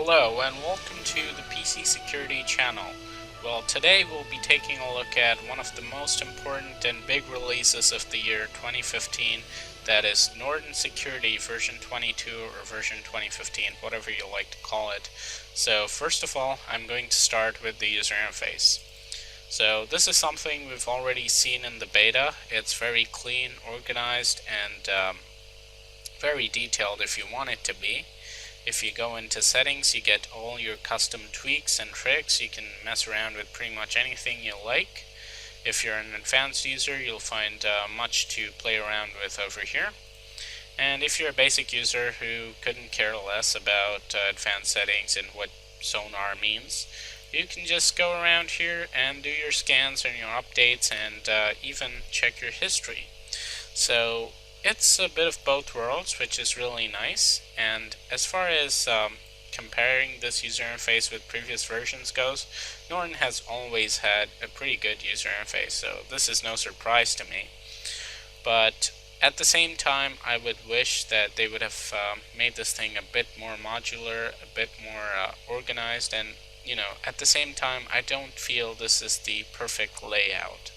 Hello and welcome to the PC Security channel. Well, today we'll be taking a look at one of the most important and big releases of the year 2015, that is Norton Security version 22 or version 2015, whatever you like to call it. So first of all, I'm going to start with the user interface. So this is something we've already seen in the beta. It's very clean, organized, and very detailed if you want it to be. If you go into settings, you get all your custom tweaks and tricks. You can mess around with pretty much anything you like. If you're an advanced user, you'll find much to play around with over here. And if you're a basic user who couldn't care less about advanced settings and what sonar means, you can just go around here and do your scans and your updates and even check your history. So it's a bit of both worlds, which is really nice. And as far as comparing this user interface with previous versions goes, Norton has always had a pretty good user interface, so this is no surprise to me. But at the same time, I would wish that they would have made this thing a bit more modular, a bit more organized, and at the same time, I don't feel this is the perfect layout.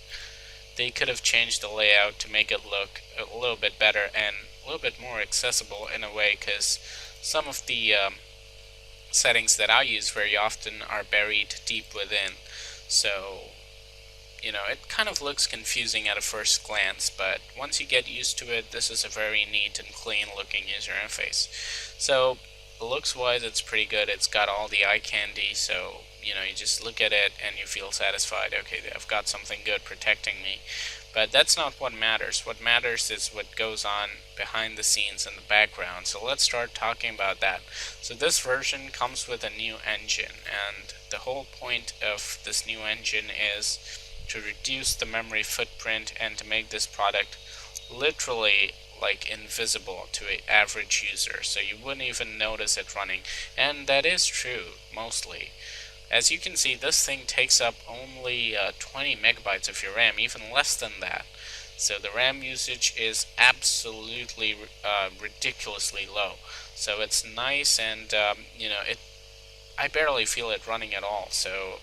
They could have changed the layout to make it look a little bit better and a little bit more accessible in a way, because some of the settings that I use very often are buried deep within. So, it kind of looks confusing at a first glance, but once you get used to it, this is a very neat and clean looking user interface. So, looks wise, it's pretty good. It's got all the eye candy, so you just look at it and you feel satisfied. Okay, I've got something good protecting me. But that's not what matters. What matters is what goes on behind the scenes in the background. So let's start talking about that. So this version comes with a new engine, and the whole point of this new engine is to reduce the memory footprint and to make this product literally like invisible to an average user, so you wouldn't even notice it running. And that is true mostly. As you can see, this thing takes up only 20 megabytes of your RAM, even less than that. So the RAM usage is absolutely ridiculously low. So it's nice, and I barely feel it running at all. So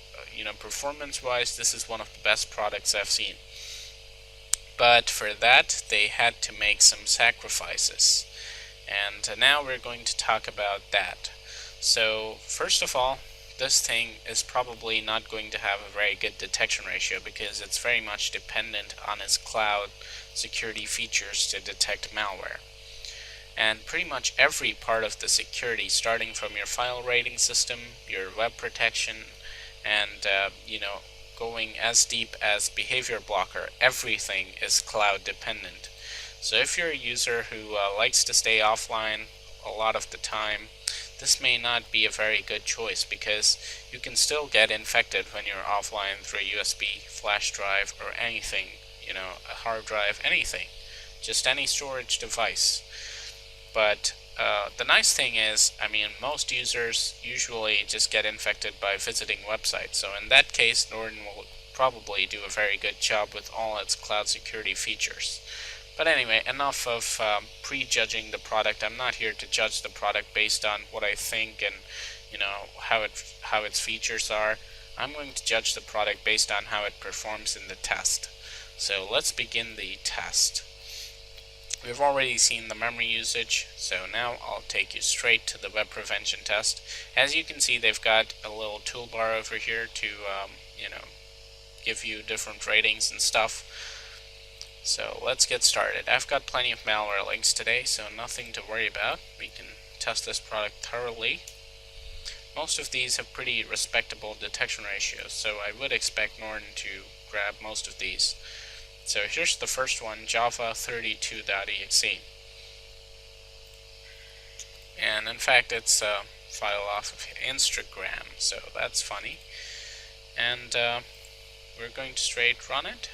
performance-wise, this is one of the best products I've seen. But for that, they had to make some sacrifices. And now we're going to talk about that. So first of all, this thing is probably not going to have a very good detection ratio, because it's very much dependent on its cloud security features to detect malware. And pretty much every part of the security, starting from your file rating system, your web protection, and going as deep as behavior blocker, everything is cloud dependent. So if you're a user who likes to stay offline a lot of the time, this may not be a very good choice, because you can still get infected when you're offline through a USB flash drive or anything, a hard drive, anything, just any storage device. But the nice thing is, most users usually just get infected by visiting websites. So in that case, Norton will probably do a very good job with all its cloud security features. But anyway, enough of prejudging the product. I'm not here to judge the product based on what I think and how its features are. I'm going to judge the product based on how it performs in the test. So let's begin the test. We've already seen the memory usage, so now I'll take you straight to the web prevention test. As you can see, they've got a little toolbar over here to give you different ratings and stuff. So let's get started. I've got plenty of malware links today, so nothing to worry about. We can test this product thoroughly. Most of these have pretty respectable detection ratios, so I would expect Norton to grab most of these. So here's the first one, java32.exe. And in fact, it's a file off of Instagram, so that's funny. And we're going to straight run it.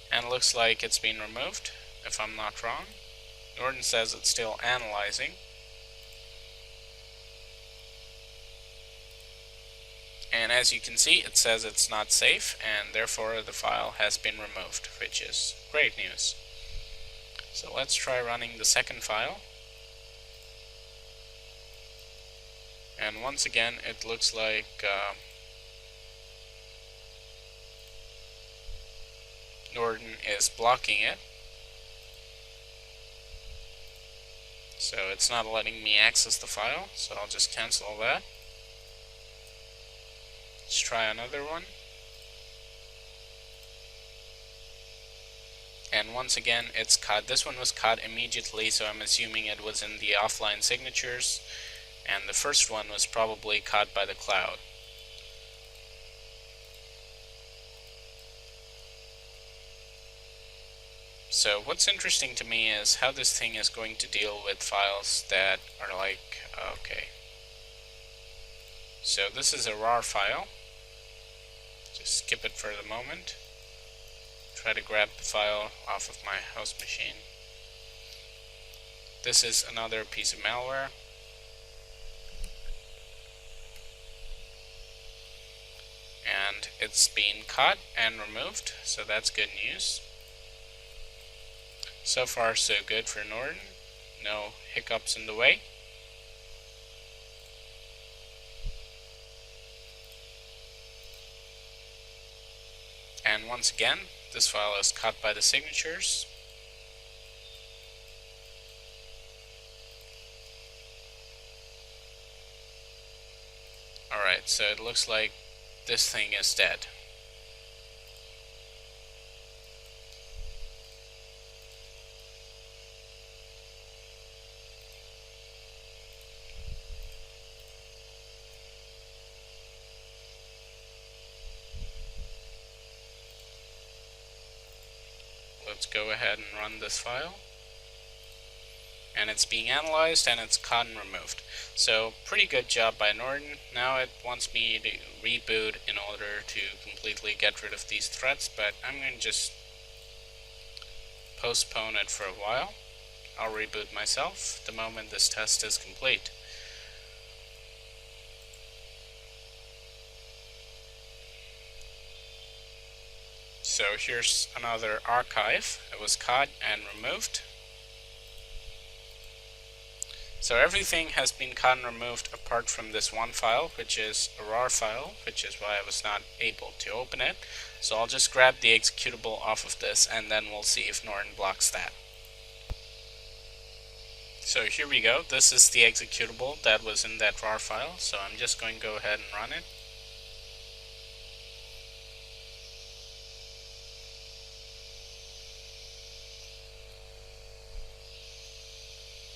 And it looks like it's been removed, if I'm not wrong. Norton says it's still analyzing. And as you can see, it says it's not safe, and therefore the file has been removed, which is great news. So let's try running the second file. And once again, it looks like Norton is blocking it. So it's not letting me access the file, so I'll just cancel that. Let's try another one. And once again, it's caught. This one was caught immediately, so I'm assuming it was in the offline signatures. And the first one was probably caught by the cloud. So what's interesting to me is how this thing is going to deal with files that are like, okay. So this is a RAR file. Just skip it for the moment. Try to grab the file off of my host machine. This is another piece of malware. And it's been caught and removed, so that's good news. So far so good for Norton. No hiccups in the way. And once again, this file is caught by the signatures. Alright, so it looks like this thing is dead. Let's go ahead and run this file. And it's being analyzed and it's caught and removed. So pretty good job by Norton. Now it wants me to reboot in order to completely get rid of these threats, but I'm going to just postpone it for a while. I'll reboot myself the moment this test is complete. So here's another archive. It was caught and removed. So everything has been caught and removed apart from this one file, which is a RAR file, which is why I was not able to open it. So I'll just grab the executable off of this and then we'll see if Norton blocks that. So here we go. This is the executable that was in that RAR file. So I'm just going to go ahead and run it.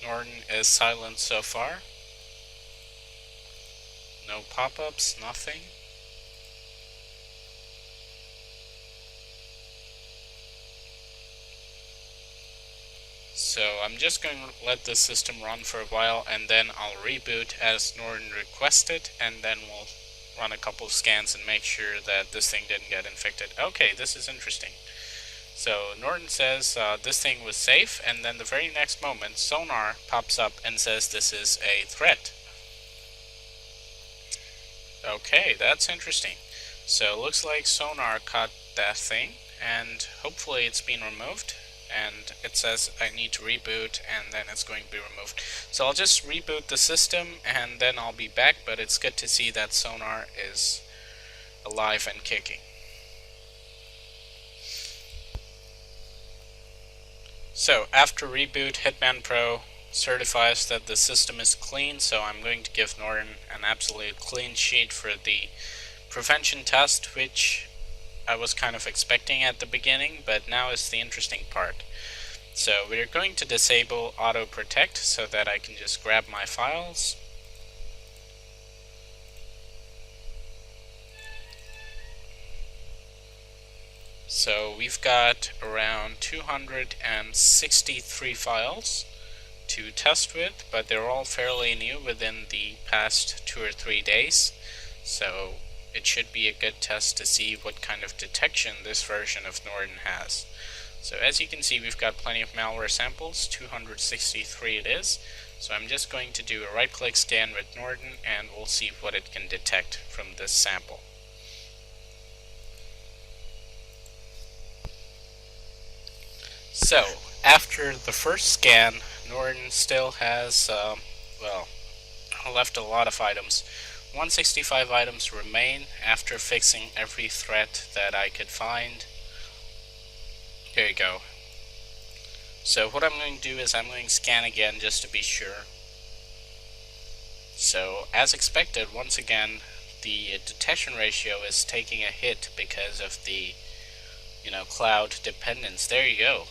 Norton is silent so far. No pop-ups, nothing. So I'm just going to let the system run for a while and then I'll reboot as Norton requested, and then we'll run a couple of scans and make sure that this thing didn't get infected. Okay, this is interesting. So Norton says this thing was safe, and then the very next moment Sonar pops up and says this is a threat. Okay, that's interesting. So it looks like Sonar caught that thing and hopefully it's been removed, and it says I need to reboot and then it's going to be removed. So I'll just reboot the system and then I'll be back, but it's good to see that Sonar is alive and kicking. So after reboot, Hitman Pro certifies that the system is clean, so I'm going to give Norton an absolute clean sheet for the prevention test, which I was kind of expecting at the beginning, but now is the interesting part. So we're going to disable auto protect so that I can just grab my files. So we've got around 263 files to test with, but they're all fairly new within the past 2 or 3 days. So it should be a good test to see what kind of detection this version of Norton has. So as you can see, we've got plenty of malware samples, 263 it is. So I'm just going to do a right-click scan with Norton and we'll see what it can detect from this sample. So after the first scan, Norton still has, well, left a lot of items. 165 items remain after fixing every threat that I could find. There you go. So what I'm going to do is I'm going to scan again just to be sure. So as expected, once again, the detection ratio is taking a hit because of the cloud dependence. There you go.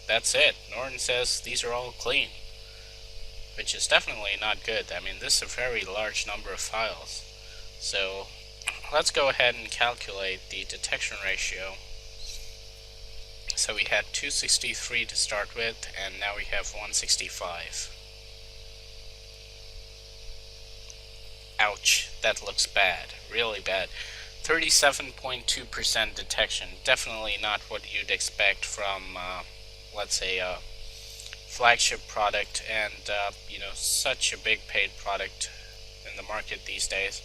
That's it. Norton says these are all clean, which is definitely not good. I mean, this is a very large number of files. So let's go ahead and calculate the detection ratio. So we had 263 to start with, and now we have 165. Ouch, that looks bad, really bad. 37.2% detection, definitely not what you'd expect from, let's say, a flagship product and, such a big paid product in the market these days.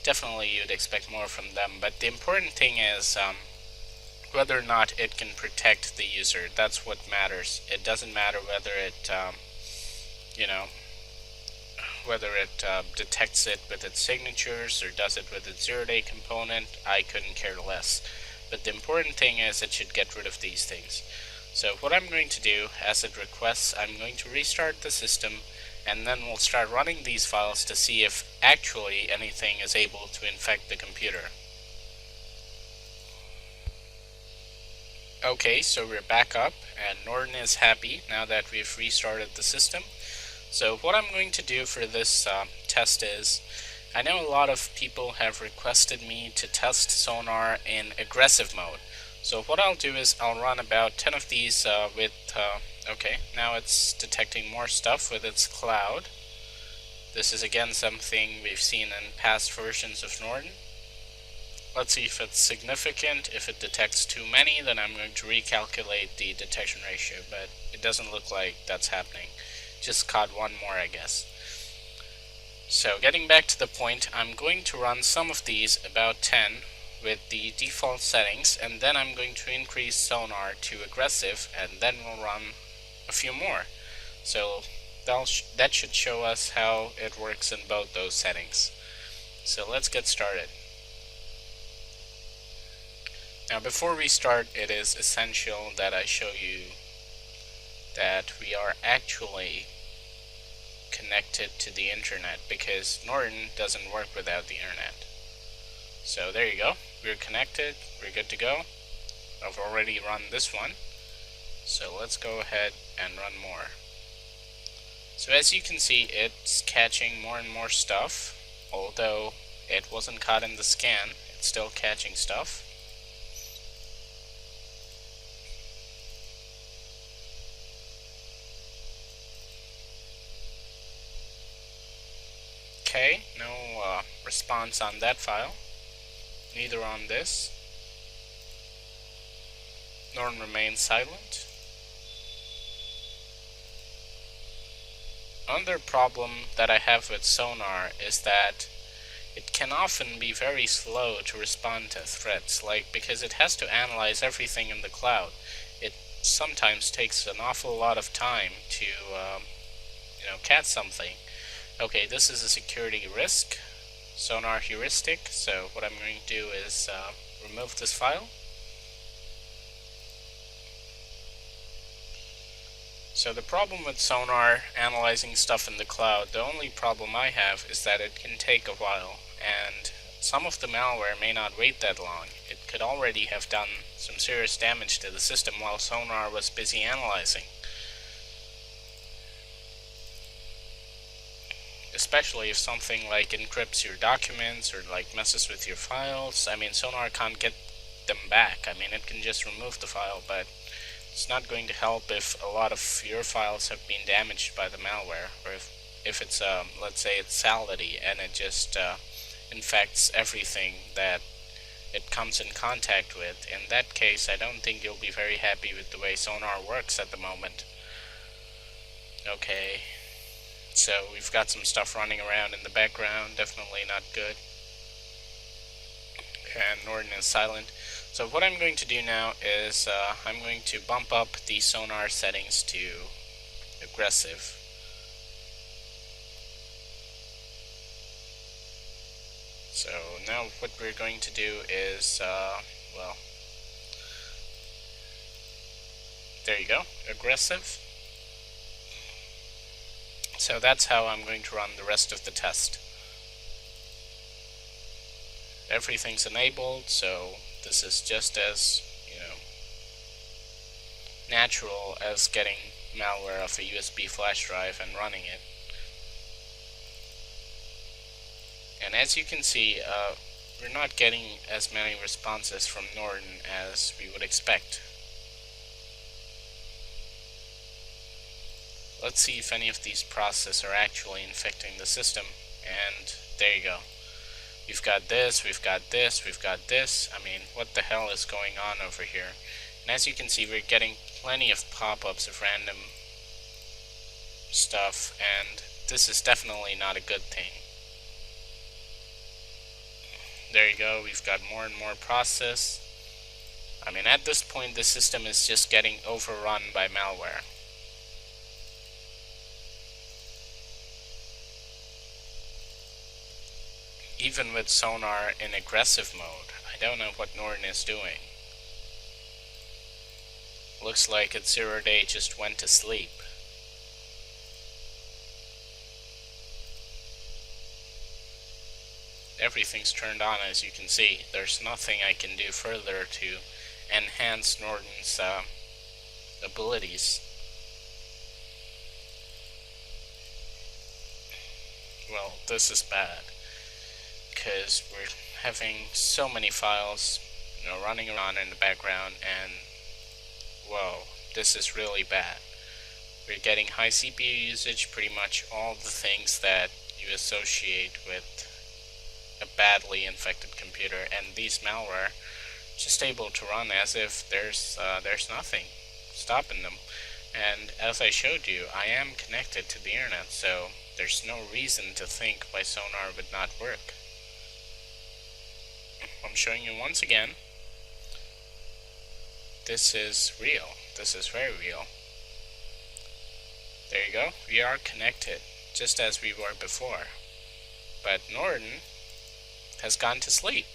Definitely you'd expect more from them, but the important thing is whether or not it can protect the user. That's what matters. It doesn't matter whether it, detects it with its signatures or does it with its zero-day component. I couldn't care less. But the important thing is it should get rid of these things. So what I'm going to do, as it requests, I'm going to restart the system, and then we'll start running these files to see if actually anything is able to infect the computer. Okay, so we're back up, and Norton is happy now that we've restarted the system. So what I'm going to do for this test is, I know a lot of people have requested me to test Sonar in aggressive mode. So what I'll do is I'll run about 10 of these with, okay, now it's detecting more stuff with its cloud. This is again something we've seen in past versions of Norton. Let's see if it's significant. If it detects too many, then I'm going to recalculate the detection ratio, but it doesn't look like that's happening. Just caught one more, I guess. So getting back to the point, I'm going to run some of these, about 10, with the default settings, and then I'm going to increase Sonar to aggressive, and then we'll run a few more. So that should show us how it works in both those settings. So let's get started. Now before we start, it is essential that I show you that we are actually connected to the internet, because Norton doesn't work without the internet. So there you go, we're connected, we're good to go. I've already run this one, so let's go ahead and run more. So as you can see, it's catching more and more stuff. Although it wasn't caught in the scan, it's still catching stuff. Okay, no response on that file, neither on this. Norton remains silent. Another problem that I have with Sonar is that it can often be very slow to respond to threats, because it has to analyze everything in the cloud. It sometimes takes an awful lot of time to catch something. Okay, this is a security risk, Sonar heuristic, so what I'm going to do is remove this file. So the problem with Sonar analyzing stuff in the cloud, the only problem I have is that it can take a while, and some of the malware may not wait that long. It could already have done some serious damage to the system while Sonar was busy analyzing. Especially if something like encrypts your documents or messes with your files. I mean, Sonar can't get them back. I mean, it can just remove the file, but it's not going to help if a lot of your files have been damaged by the malware, or if it's let's say it's Sality and it just infects everything that it comes in contact with. In that case, I don't think you'll be very happy with the way Sonar works at the moment. Okay. So we've got some stuff running around in the background, definitely not good. And Norton is silent. So what I'm going to do now is I'm going to bump up the Sonar settings to aggressive. So now what we're going to do is, well, there you go, aggressive. So that's how I'm going to run the rest of the test. Everything's enabled, so this is just as, natural as getting malware off a USB flash drive and running it. And as you can see, we're not getting as many responses from Norton as we would expect. Let's see if any of these processes are actually infecting the system, and there you go. We've got this, we've got this, we've got this. I mean, what the hell is going on over here? And as you can see, we're getting plenty of pop-ups of random stuff, and this is definitely not a good thing. There you go, we've got more and more process. I mean, at this point, the system is just getting overrun by malware. Even with sonar in aggressive mode, I don't know what Norton is doing. Looks like its 0-day just went to sleep. Everything's turned on, as you can see. There's nothing I can do further to enhance Norton's abilities. Well, this is bad, because we're having so many files, running around in the background, and whoa, this is really bad. We're getting high CPU usage, pretty much all the things that you associate with a badly infected computer, and these malware just able to run as if there's nothing stopping them. And as I showed you, I am connected to the internet, so there's no reason to think my sonar would not work. I'm showing you once again. This is real. This is very real. There you go. We are connected, just as we were before. But Norton has gone to sleep.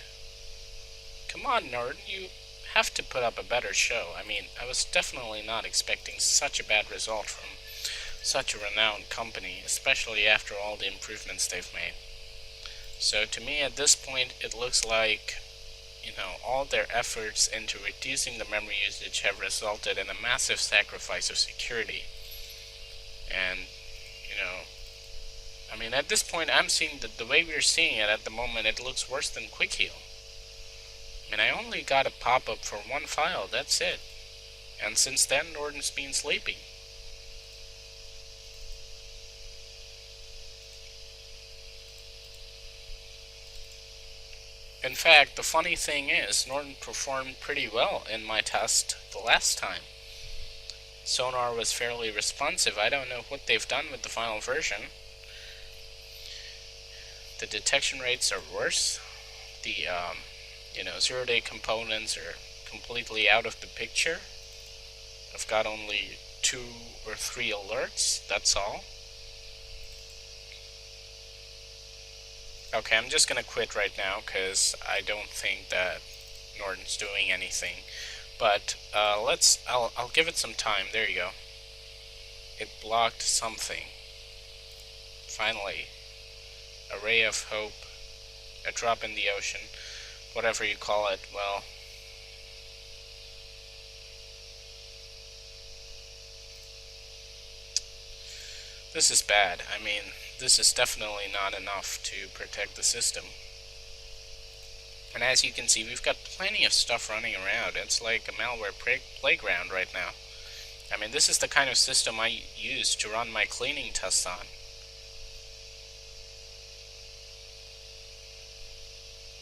Come on, Norton, you have to put up a better show. I mean, I was definitely not expecting such a bad result from such a renowned company, especially after all the improvements they've made. So to me, at this point, it looks like, all their efforts into reducing the memory usage have resulted in a massive sacrifice of security. And, I mean, at this point, I'm seeing the way we're seeing it at the moment, it looks worse than Quick Heal. I mean, I only got a pop-up for one file, that's it. And since then, Norton's been sleeping. In fact, the funny thing is, Norton performed pretty well in my test the last time. Sonar was fairly responsive. I don't know what they've done with the final version. The detection rates are worse. The, 0-day components are completely out of the picture. I've got only 2 or 3 alerts, that's all. Okay, I'm just gonna quit right now because I don't think that Norton's doing anything. But I'll give it some time. There you go. It blocked something. Finally, a ray of hope, a drop in the ocean, whatever you call it. Well, this is bad. I mean, this is definitely not enough to protect the system. And as you can see, we've got plenty of stuff running around. It's like a malware playground right now. I mean, this is the kind of system I use to run my cleaning tests on.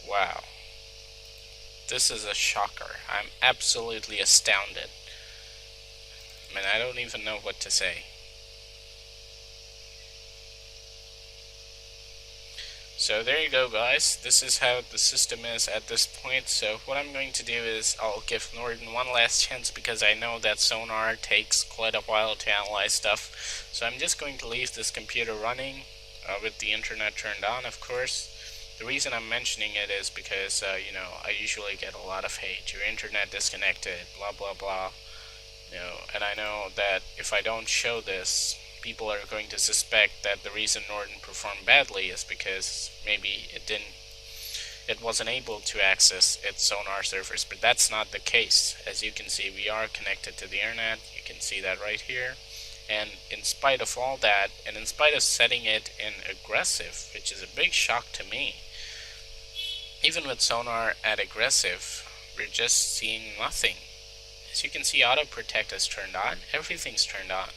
Wow. This is a shocker. I'm absolutely astounded. I mean, I don't even know what to say. So there you go, guys. This is how the system is at this point. So what I'm going to do is I'll give Norton one last chance, because I know that sonar takes quite a while to analyze stuff. So I'm just going to leave this computer running with the internet turned on, of course. The reason I'm mentioning it is because, I usually get a lot of hate. Your internet disconnected, blah, blah, blah. And I know that if I don't show this, people are going to suspect that the reason Norton performed badly is because maybe it wasn't able to access its sonar servers, but that's not the case. As you can see, we are connected to the internet. You can see that right here. And in spite of all that, and in spite of setting it in aggressive, which is a big shock to me, even with sonar at aggressive, we're just seeing nothing. As you can see, auto protect is turned on. Everything's turned on.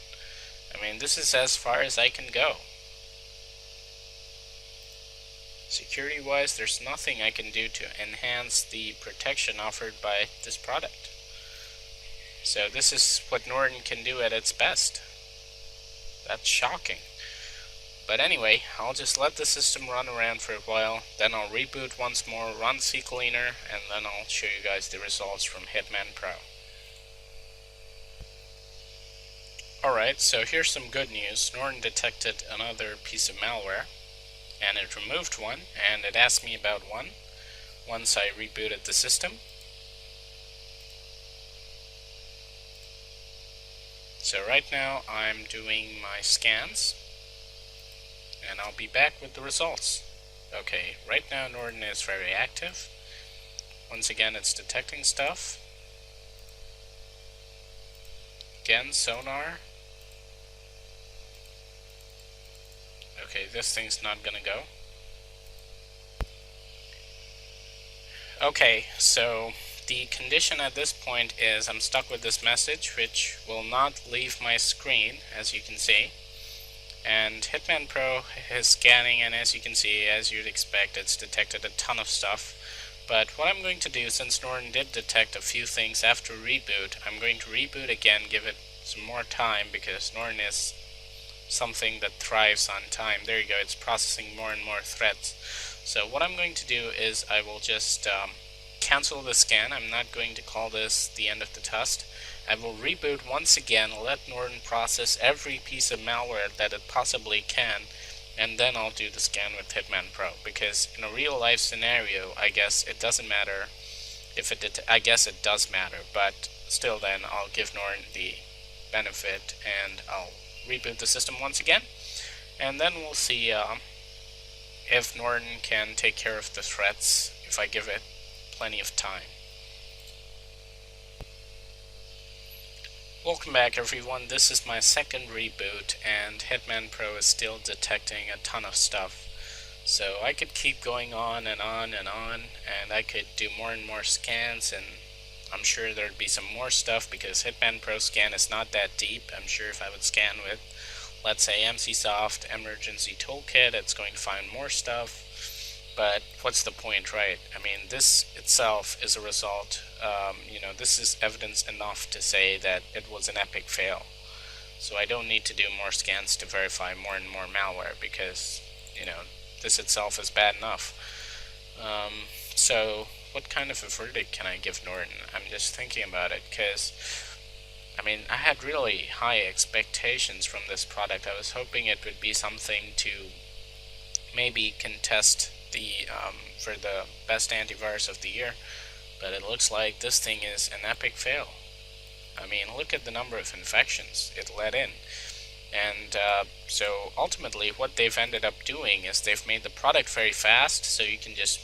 I mean, this is as far as I can go. Security wise, there's nothing I can do to enhance the protection offered by this product. So this is what Norton can do at its best. That's shocking. But anyway, I'll just let the system run around for a while, then I'll reboot once more, run CCleaner, and then I'll show you guys the results from Hitman Pro. Alright, so here's some good news. Norton detected another piece of malware, and it removed one, and it asked me about one once I rebooted the system. So right now I'm doing my scans, and I'll be back with the results. Okay, right now Norton is very active. Once again, it's detecting stuff. Again, sonar. Okay, this thing's not gonna go. Okay, so the condition at this point is I'm stuck with this message, which will not leave my screen, as you can see. And Hitman Pro is scanning, and as you can see, as you'd expect, it's detected a ton of stuff. But what I'm going to do, since Norton did detect a few things after reboot, I'm going to reboot again, give it some more time, because Norton is something that thrives on time. There you go, it's processing more and more threads. So what I'm going to do is I will just cancel the scan. I'm not going to call this the end of the test. I will reboot once again, let Norton process every piece of malware that it possibly can, and then I'll do the scan with Hitman Pro, because in a real life scenario, I guess it doesn't matter if I guess it does matter, but still then I'll give Norton the benefit and I'll reboot the system once again, and then we'll see if Norton can take care of the threats if I give it plenty of time. Welcome back everyone, this is my second reboot, and Hitman Pro is still detecting a ton of stuff. So I could keep going on and on and on, and I could do more and more scans, and I'm sure there'd be some more stuff because Hitman Pro scan is not that deep. I'm sure if I would scan with, let's say, MCSoft Emergency Toolkit, it's going to find more stuff. But what's the point, right? I mean, this itself is a result, this is evidence enough to say that it was an epic fail. So I don't need to do more scans to verify more and more malware because, this itself is bad enough. So what kind of a verdict can I give Norton? I'm just thinking about it because, I had really high expectations from this product. I was hoping it would be something to maybe contest for the best antivirus of the year, but it looks like this thing is an epic fail. Look at the number of infections it let in. And so ultimately what they've ended up doing is they've made the product very fast, so you can just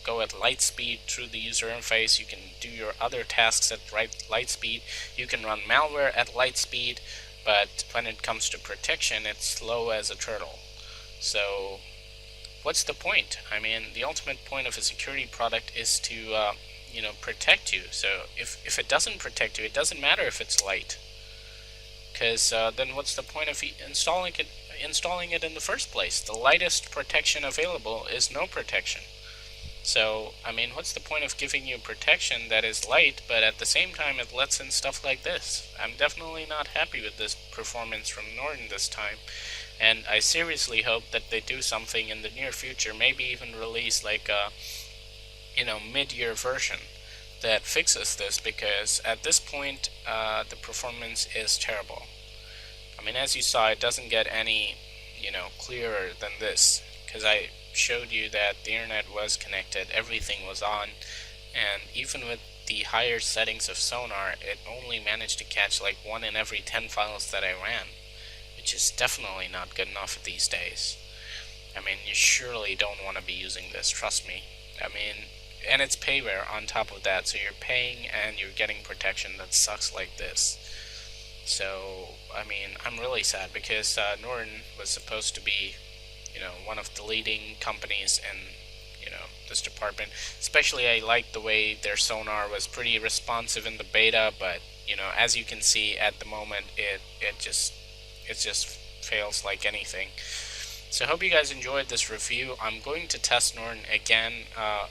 go at light speed through the user interface. You can do your other tasks at light speed. You can run malware at light speed, but when it comes to protection, it's slow as a turtle. So what's the point? The ultimate point of a security product is to protect you. So if it doesn't protect you, it doesn't matter if it's light, because then what's the point of installing it in the first place? The lightest protection available is no protection. So what's the point of giving you protection that is light, but at the same time it lets in stuff like this? I'm definitely not happy with this performance from Norton this time, and I seriously hope that they do something in the near future, maybe even release like a mid-year version that fixes this, because at this point the performance is terrible. As you saw, it doesn't get any clearer than this, because showed you that the internet was connected, everything was on, and even with the higher settings of sonar, it only managed to catch like 1 in every 10 files that I ran, which is definitely not good enough these days. I mean, you surely don't want to be using this, trust me. I mean, and it's payware on top of that, so you're paying and you're getting protection that sucks like this. So, I mean, I'm really sad because Norton was supposed to be, one of the leading companies in, this department. Especially, I liked the way their sonar was pretty responsive in the beta, but, as you can see at the moment, it just fails like anything. So I hope you guys enjoyed this review. I'm going to test Norton again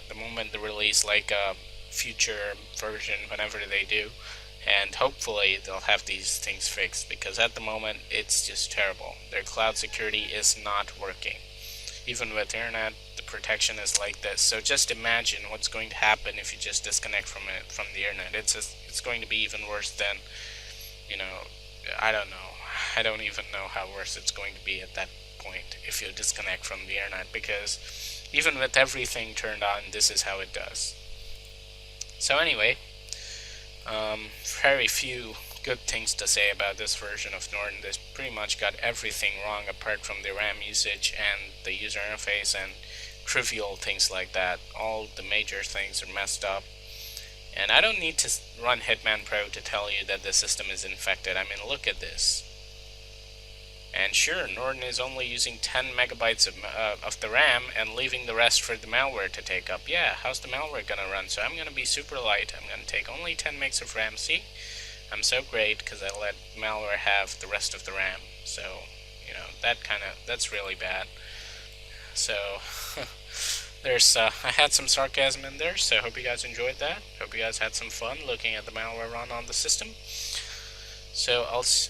the moment they release like a future version, whenever they do, and hopefully they'll have these things fixed, because at the moment it's just terrible. Their cloud security is not working. Even with internet, the protection is like this. So just imagine what's going to happen if you just disconnect from the internet. It's going to be even worse than, I don't know. I don't even know how worse it's going to be at that point if you disconnect from the internet, because even with everything turned on, this is how it does. So anyway, very few good things to say about this version of Norton. They pretty much got everything wrong apart from the RAM usage and the user interface and trivial things like that. All the major things are messed up. And I don't need to run Hitman Pro to tell you that the system is infected. I mean, look at this. And sure, Norton is only using 10 megabytes of the RAM and leaving the rest for the malware to take up. Yeah, how's the malware gonna run? So I'm gonna be super light. I'm gonna take only 10 megs of RAM. See? I'm so great because I let malware have the rest of the RAM. So, that's really bad. So, I had some sarcasm in there, so I hope you guys enjoyed that. Hope you guys had some fun looking at the malware run on the system. So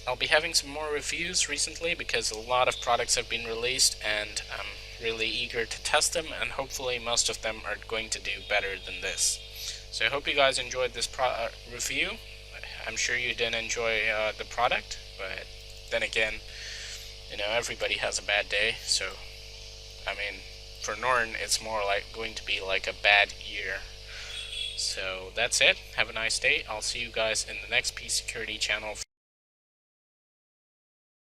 I'll be having some more reviews recently because a lot of products have been released and I'm really eager to test them, and hopefully most of them are going to do better than this. So I hope you guys enjoyed this review. I'm sure you didn't enjoy the product, but then again, everybody has a bad day. So, I mean, for Norton, it's more like going to be like a bad year. So that's it. Have a nice day. I'll see you guys in the next P Security channel.